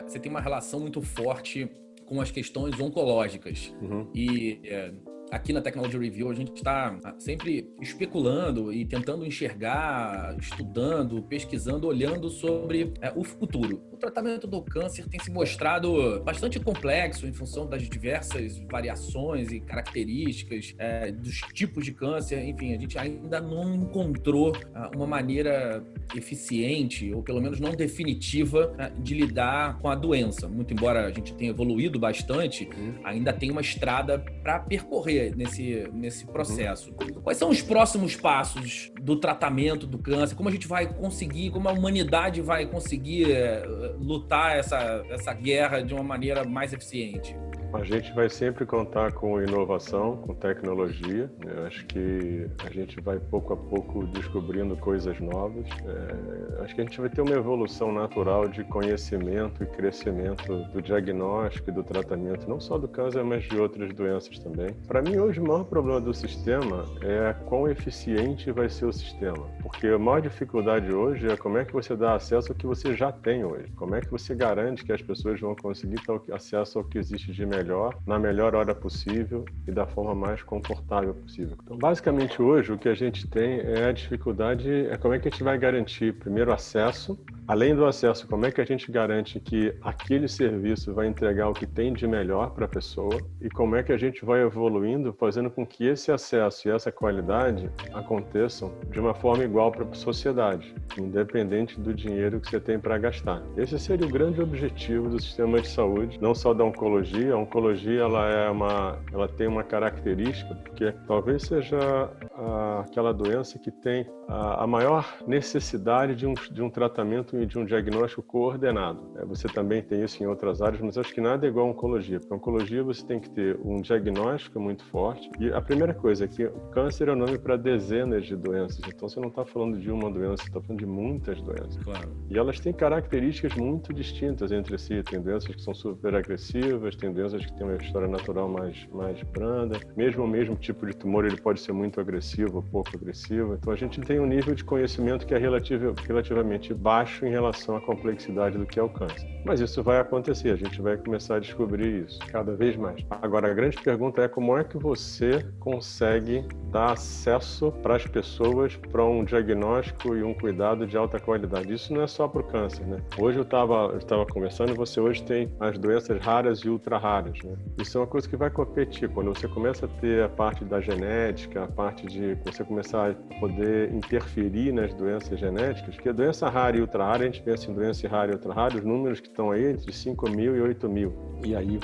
você tem uma relação muito forte com as questões oncológicas. E aqui na Technology Review a gente está sempre especulando e tentando enxergar, estudando, pesquisando, olhando sobre o futuro. O tratamento do câncer tem se mostrado bastante complexo em função das diversas variações e características dos tipos de câncer. Enfim, a gente ainda não encontrou uma maneira eficiente, ou pelo menos não definitiva, de lidar com a doença. Muito embora a gente tenha evoluído bastante, ainda tem uma estrada para percorrer nesse processo. Quais são os próximos passos do tratamento do câncer? Como a gente vai conseguir, como a humanidade vai conseguir lutar essa guerra de uma maneira mais eficiente? A gente vai sempre contar com inovação, com tecnologia. Eu acho que a gente vai pouco a pouco descobrindo coisas novas. Acho que a gente vai ter uma evolução natural de conhecimento e crescimento do diagnóstico e do tratamento, não só do câncer, mas de outras doenças também. Para mim, hoje, o maior problema do sistema é quão eficiente vai ser o sistema. Porque a maior dificuldade hoje é como é que você dá acesso ao que você já tem hoje. Como é que você garante que as pessoas vão conseguir ter acesso ao que existe de melhor, na melhor hora possível e da forma mais confortável possível. Então, basicamente, hoje, o que a gente tem é a dificuldade, como é que a gente vai garantir, primeiro, acesso. Além do acesso, como é que a gente garante que aquele serviço vai entregar o que tem de melhor para a pessoa e como é que a gente vai evoluindo, fazendo com que esse acesso e essa qualidade aconteçam de uma forma igual para a sociedade, independente do dinheiro que você tem para gastar. Esse seria o grande objetivo do sistema de saúde, não só da oncologia. A oncologia ela tem uma característica, porque talvez seja aquela doença que tem a maior necessidade de um tratamento e de um diagnóstico coordenado. Você também tem isso em outras áreas, mas acho que nada é igual a oncologia. Porque a oncologia você tem que ter um diagnóstico muito forte. E a primeira coisa é que o câncer é o nome para dezenas de doenças. Então você não está falando de uma doença, você está falando de muitas doenças. Claro. E elas têm características muito distintas entre si. Tem doenças que são super agressivas, tem doenças que têm uma história natural mais branda. Mesmo o mesmo tipo de tumor, ele pode ser muito agressivo ou pouco agressivo. Então a gente tem um nível de conhecimento que é relativamente baixo em relação à complexidade do que é o câncer. Mas isso vai acontecer, a gente vai começar a descobrir isso cada vez mais. Agora, a grande pergunta é como é que você consegue dar acesso para as pessoas para um diagnóstico e um cuidado de alta qualidade. Isso não é só para o câncer, né? Hoje eu estava conversando, você hoje tem as doenças raras e ultra raras, né? Isso é uma coisa que vai competir. Quando você começa a ter a parte da genética, a parte de você começar a poder interferir nas doenças genéticas, porque a doença rara e ultra rara, a gente pensa em doença rara e ultra rara, os números que estão aí entre 5 mil e 8 mil. E aí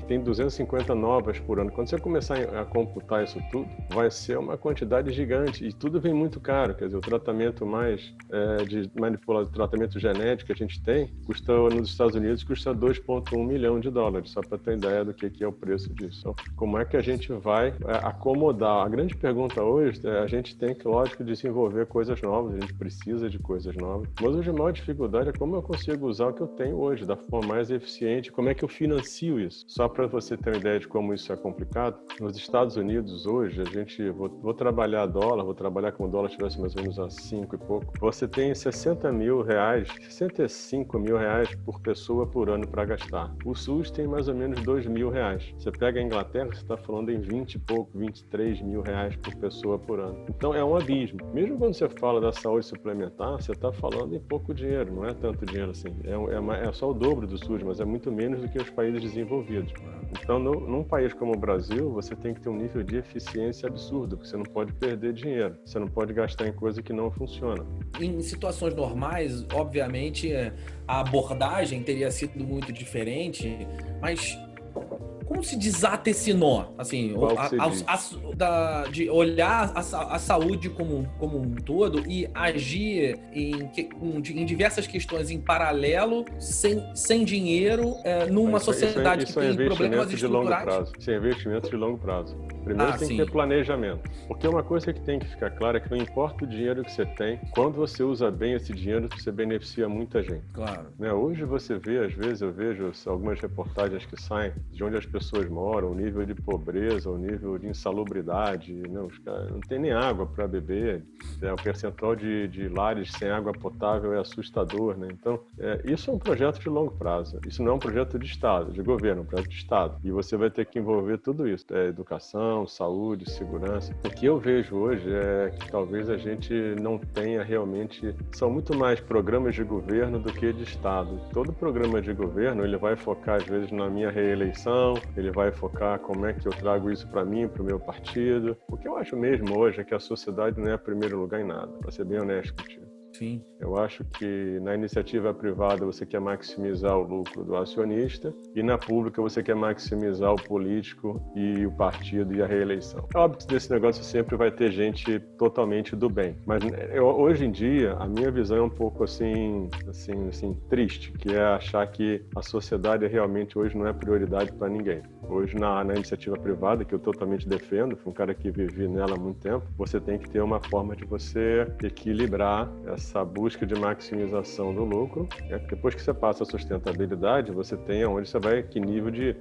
tem 250 novas por ano. Quando você começar a computar isso tudo, vai ser uma quantidade gigante. E tudo vem muito caro. Quer dizer, o tratamento de tratamento genético que a gente tem, nos Estados Unidos, custa 2,1 milhão de dólares, só para ter ideia do que é o preço disso. Então, como é que a gente vai acomodar? A grande pergunta hoje é a gente tem que, lógico, desenvolver coisas novas, a gente precisa de coisas novas. Mas hoje a maior dificuldade é como eu consigo usar o que eu tenho hoje da forma mais eficiente, como é que eu financio isso. Só para você ter uma ideia de como isso é complicado, nos Estados Unidos hoje, vou trabalhar como o dólar estivesse mais ou menos a 5 e pouco, você tem 65 mil reais por pessoa por ano para gastar. O SUS tem mais ou menos 2 mil reais. Você pega a Inglaterra, você está falando em 20 e pouco, 23 mil reais por pessoa por ano. Então é um abismo. Mesmo quando você fala da saúde suplementar, você está falando em pouco dinheiro, não é tanto dinheiro assim. É só o dobro do SUS, mas é muito menos do que os países desenvolvidos. Então, num país como o Brasil, você tem que ter um nível de eficiência absurdo, porque você não pode perder dinheiro, você não pode gastar em coisa que não funciona. Em situações normais, obviamente, a abordagem teria sido muito diferente, mas como se desata esse nó? Assim, de olhar a saúde como um todo e agir em diversas questões em paralelo, sem dinheiro, numa sociedade que tem problemas estruturais. Isso é investimento de longo prazo. Primeiro tem que ter planejamento. Porque uma coisa que tem que ficar clara é que não importa o dinheiro que você tem, quando você usa bem esse dinheiro, você beneficia muita gente. Claro. Né? Hoje você vê, às vezes eu vejo algumas reportagens que saem de onde as pessoas moram, o nível de pobreza, o nível de insalubridade, né? Os caras não tem nem água para beber, o percentual de lares sem água potável é assustador, né? Então, isso é um projeto de longo prazo. Isso não é um projeto de Estado, de governo, é um projeto de Estado. E você vai ter que envolver tudo isso, educação, saúde, segurança. O que eu vejo hoje é que talvez a gente não tenha realmente... São muito mais programas de governo do que de Estado. Todo programa de governo, ele vai focar, às vezes, na minha reeleição, ele vai focar como é que eu trago isso para mim, para o meu partido. O que eu acho mesmo hoje é que a sociedade não é primeiro lugar em nada, para ser bem honesto contigo. Sim. Eu acho que na iniciativa privada você quer maximizar o lucro do acionista e na pública você quer maximizar o político e o partido e a reeleição. É óbvio que desse negócio sempre vai ter gente totalmente do bem, mas hoje em dia a minha visão é um pouco assim triste, que é achar que a sociedade realmente hoje não é prioridade para ninguém. Hoje na iniciativa privada, que eu totalmente defendo, fui um cara que vivi nela há muito tempo, você tem que ter uma forma de você equilibrar essa busca de maximização do lucro. Depois que você passa a sustentabilidade, você tem aonde você vai, que nível de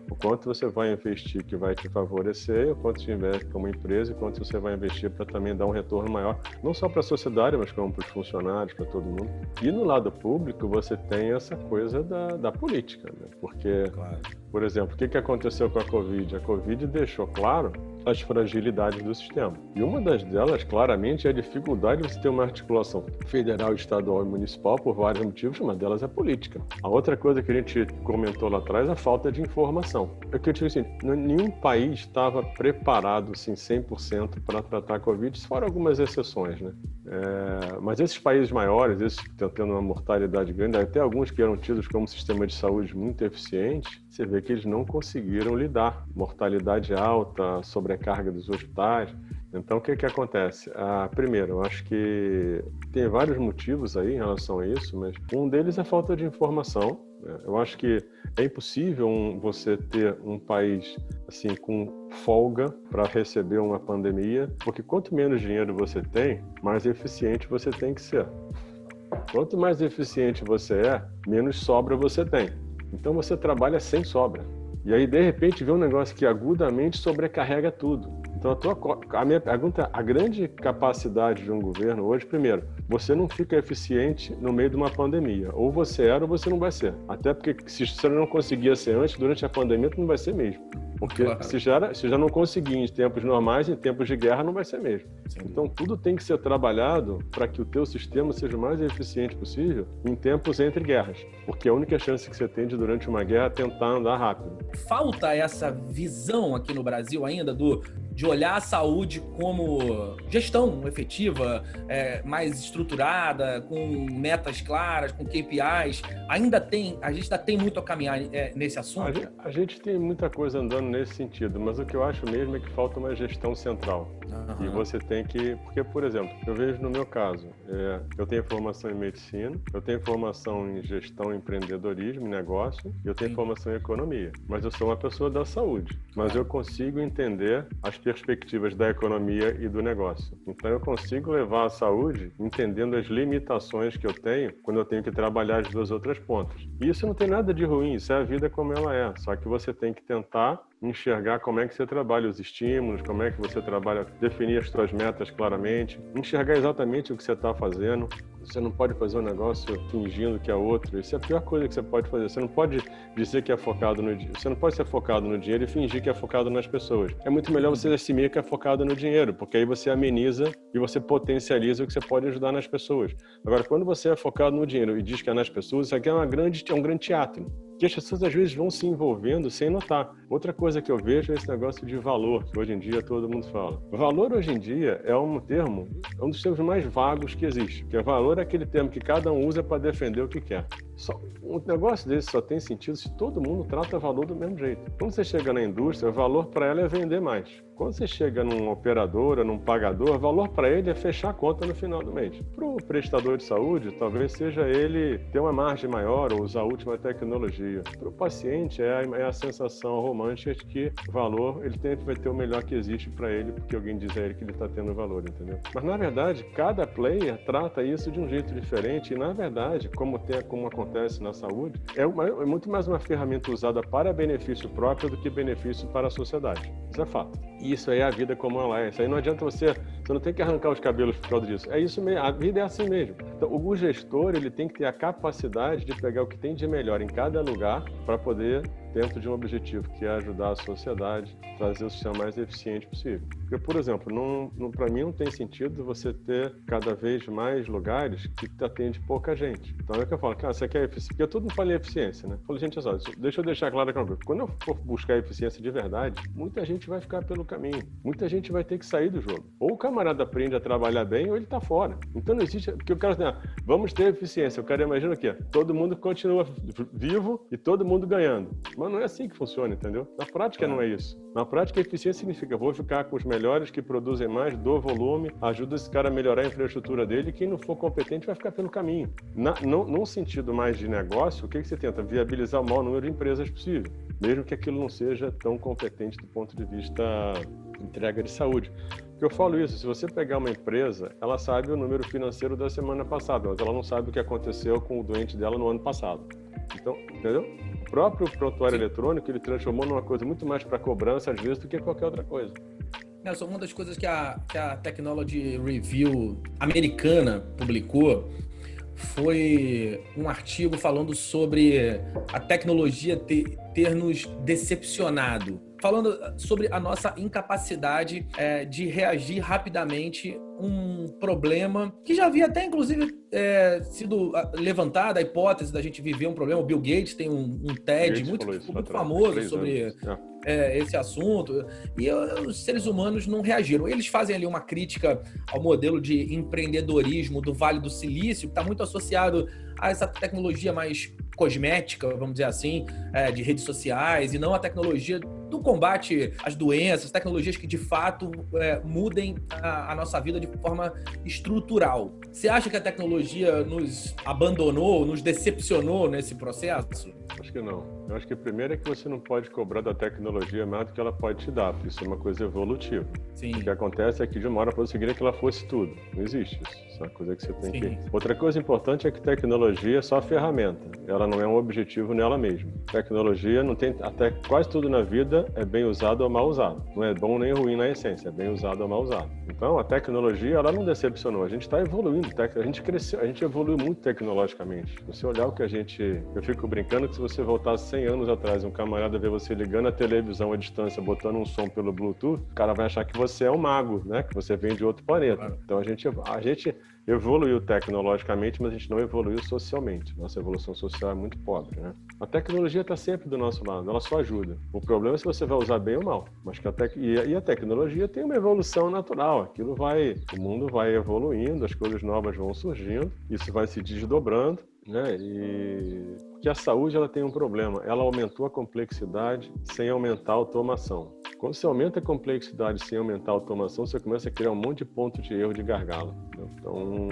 o quanto você vai investir que vai te favorecer, o quanto você investe como empresa e quanto você vai investir para também dar um retorno maior, não só para a sociedade, mas como para os funcionários, para todo mundo. E no lado público você tem essa coisa da política, né? Porque, claro, por exemplo, o que aconteceu com a Covid? A Covid deixou claro as fragilidades do sistema. E uma das delas, claramente, é a dificuldade de você ter uma articulação federal, estadual e municipal por vários motivos, uma delas é política. A outra coisa que a gente comentou lá atrás é a falta de informação. É que eu digo assim, nenhum país estava preparado assim, 100% para tratar a Covid, fora algumas exceções, né? Mas esses países maiores, esses que estão tendo uma mortalidade grande, até alguns que eram tidos como sistema de saúde muito eficiente, você vê que eles não conseguiram lidar. Mortalidade alta, sobrecarga dos hospitais. Então, o que acontece? Primeiro, eu acho que tem vários motivos aí em relação a isso, mas um deles é a falta de informação. Eu acho que é impossível você ter um país assim com folga para receber uma pandemia, porque quanto menos dinheiro você tem, mais eficiente você tem que ser. Quanto mais eficiente você é, menos sobra você tem. Então você trabalha sem sobra. E aí, de repente, vê um negócio que agudamente sobrecarrega tudo. Então, a minha pergunta, a grande capacidade de um governo hoje, primeiro, você não fica eficiente no meio de uma pandemia. Ou você era ou você não vai ser. Até porque se você não conseguia ser antes, durante a pandemia, tu não vai ser mesmo. Porque claro, se já não conseguia em tempos normais, em tempos de guerra não vai ser mesmo. Sim. Então tudo tem que ser trabalhado para que o teu sistema seja o mais eficiente possível em tempos entre guerras. Porque a única chance que você tem de durante uma guerra é tentar andar rápido. Falta essa visão aqui no Brasil ainda de olhar a saúde como gestão efetiva, mais estruturada, com metas claras, com KPIs. A gente ainda tem muito a caminhar nesse assunto? A gente tem muita coisa andando nesse sentido, mas o que eu acho mesmo é que falta uma gestão central. Uhum. E você tem que... Porque, por exemplo, eu vejo no meu caso, eu tenho formação em medicina, eu tenho formação em gestão, empreendedorismo, negócio, e eu tenho formação em economia. Mas eu sou uma pessoa da saúde. Mas eu consigo entender as perspectivas da economia e do negócio. Então eu consigo levar a saúde entendendo as limitações que eu tenho quando eu tenho que trabalhar as duas outras pontas. E isso não tem nada de ruim, isso é a vida como ela é. Só que você tem que tentar enxergar como é que você trabalha os estímulos, como é que você trabalha, definir as suas metas claramente, enxergar exatamente o que você está fazendo. Você não pode fazer um negócio fingindo que é outro. Isso é a pior coisa que você pode fazer. Você não pode dizer que é focado no dinheiro. Você não pode ser focado no dinheiro e fingir que é focado nas pessoas. É muito melhor você assumir que é focado no dinheiro, porque aí você ameniza e você potencializa o que você pode ajudar nas pessoas. Agora, quando você é focado no dinheiro e diz que é nas pessoas, isso aqui é um grande teatro. Que as pessoas às vezes vão se envolvendo sem notar. Outra coisa que eu vejo é esse negócio de valor, que hoje em dia todo mundo fala. Valor hoje em dia é um dos termos mais vagos que existe. Porque valor é aquele termo que cada um usa para defender o que quer. Um negócio desse só tem sentido se todo mundo trata valor do mesmo jeito. Quando você chega na indústria, o valor para ela é vender mais. Quando você chega num operador, num pagador, o valor para ele é fechar a conta no final do mês. Para o prestador de saúde, talvez seja ele ter uma margem maior ou usar a última tecnologia. tecnologia. Para o paciente é a sensação romântica de que o valor, ele sempre vai ter o melhor que existe para ele, porque alguém diz a ele que ele está tendo valor, entendeu? Mas, na verdade, cada player trata isso de um jeito diferente e, na verdade, como acontece na saúde, é muito mais uma ferramenta usada para benefício próprio do que benefício para a sociedade. Isso é fato. E isso aí é a vida como ela é. Isso aí não adianta você não tem que arrancar os cabelos por causa disso. É isso mesmo, a vida é assim mesmo. Então, o gestor, ele tem que ter a capacidade de pegar o que tem de melhor em cada lugar para poder, dentro de um objetivo, que é ajudar a sociedade, trazer o sistema mais eficiente possível. Porque, por exemplo, para mim não tem sentido você ter cada vez mais lugares que atende pouca gente. Então é o que eu falo, cara, você quer eficiência? Porque todo mundo fala em eficiência, né? Eu falo, gente, só, deixa eu deixar claro aqui uma coisa. Quando eu for buscar eficiência de verdade, muita gente vai ficar pelo caminho. Muita gente vai ter que sair do jogo. Ou o camarada aprende a trabalhar bem, ou ele tá fora. Então não existe... Porque o cara assim, vamos ter eficiência. O cara imagina o quê? Todo mundo continua vivo e todo mundo ganhando. Mas não é assim que funciona, entendeu? Na prática não é isso. Na prática, a eficiência significa vou ficar com os melhores que produzem mais, dou volume, ajuda esse cara a melhorar a infraestrutura dele, e quem não for competente vai ficar pelo caminho. Num sentido mais de negócio, o que você tenta? Viabilizar o maior número de empresas possível, mesmo que aquilo não seja tão competente do ponto de vista entrega de saúde. Porque eu falo isso, se você pegar uma empresa, ela sabe o número financeiro da semana passada, mas ela não sabe o que aconteceu com o doente dela no ano passado. Então, entendeu? O próprio prontuário eletrônico, ele transformou numa coisa muito mais para cobrança, às vezes, do que qualquer outra coisa. Nelson, uma das coisas que a Technology Review americana publicou foi um artigo falando sobre a tecnologia ter nos decepcionado. Falando sobre a nossa incapacidade de reagir rapidamente um problema que já havia até, inclusive, sido levantada a hipótese da gente viver um problema. O Bill Gates tem um TED muito famoso sobre esse assunto, e os seres humanos não reagiram. Eles fazem ali uma crítica ao modelo de empreendedorismo do Vale do Silício, que está muito associado a essa tecnologia mais cosmética, vamos dizer assim, de redes sociais, e não a tecnologia do combate às doenças, tecnologias que de fato mudem a nossa vida de forma estrutural. Você acha que a tecnologia nos abandonou, nos decepcionou nesse processo? Acho que não. Eu acho que primeiro é que você não pode cobrar da tecnologia mais do que ela pode te dar, porque isso é uma coisa evolutiva. Sim. O que acontece é que de uma hora para outra você queria que ela fosse tudo. Não existe isso. Isso é uma coisa que você tem que... Outra coisa importante é que tecnologia é só ferramenta. Ela não é um objetivo nela mesma. Tecnologia não tem... Até quase tudo na vida é bem usado ou mal usado. Não é bom nem ruim na essência, é bem usado ou mal usado. Então, a tecnologia, ela não decepcionou. A gente está evoluindo. A gente cresceu, a gente evoluiu muito tecnologicamente. Se você olhar o que a gente... Eu fico brincando que se você voltasse 100 anos atrás, um camarada ver você ligando a televisão à distância, botando um som pelo Bluetooth, o cara vai achar que você é um mago, né? Que você vem de outro planeta. Então, a gente evoluiu tecnologicamente, mas a gente não evoluiu socialmente. Nossa evolução social é muito pobre, né? A tecnologia está sempre do nosso lado, ela só ajuda. O problema é se você vai usar bem ou mal. Mas que a tecnologia tem uma evolução natural. O mundo vai evoluindo, as coisas novas vão surgindo, isso vai se desdobrando, né? E que a saúde ela tem um problema, ela aumentou a complexidade sem aumentar a automação. Quando você aumenta a complexidade sem aumentar a automação, você começa a criar um monte de ponto de erro, de gargalo. Né? Então,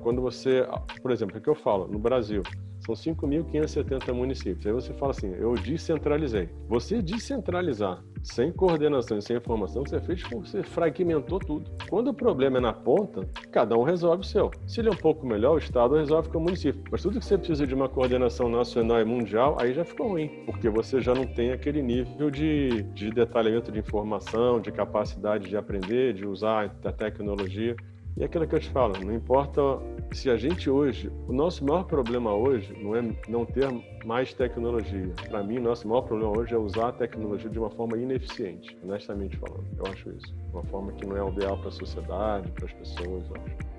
quando você, por exemplo, o que eu falo, no Brasil, são 5.570 municípios. Aí você fala assim, eu descentralizei. Você descentralizar sem coordenação e sem informação, você fez como você fragmentou tudo. Quando o problema é na ponta, cada um resolve o seu. Se ele é um pouco melhor, o Estado resolve com o município. Mas tudo que você precisa de uma coordenação nacional e mundial, aí já ficou ruim, porque você já não tem aquele nível de detalhamento de informação, de capacidade de aprender, de usar a tecnologia. E é aquilo que eu te falo, não importa se a gente hoje... O nosso maior problema hoje não é não ter mais tecnologia. Para mim, o nosso maior problema hoje é usar a tecnologia de uma forma ineficiente, honestamente falando. Eu acho isso. Uma forma que não é o ideal para a sociedade, para as pessoas, eu acho.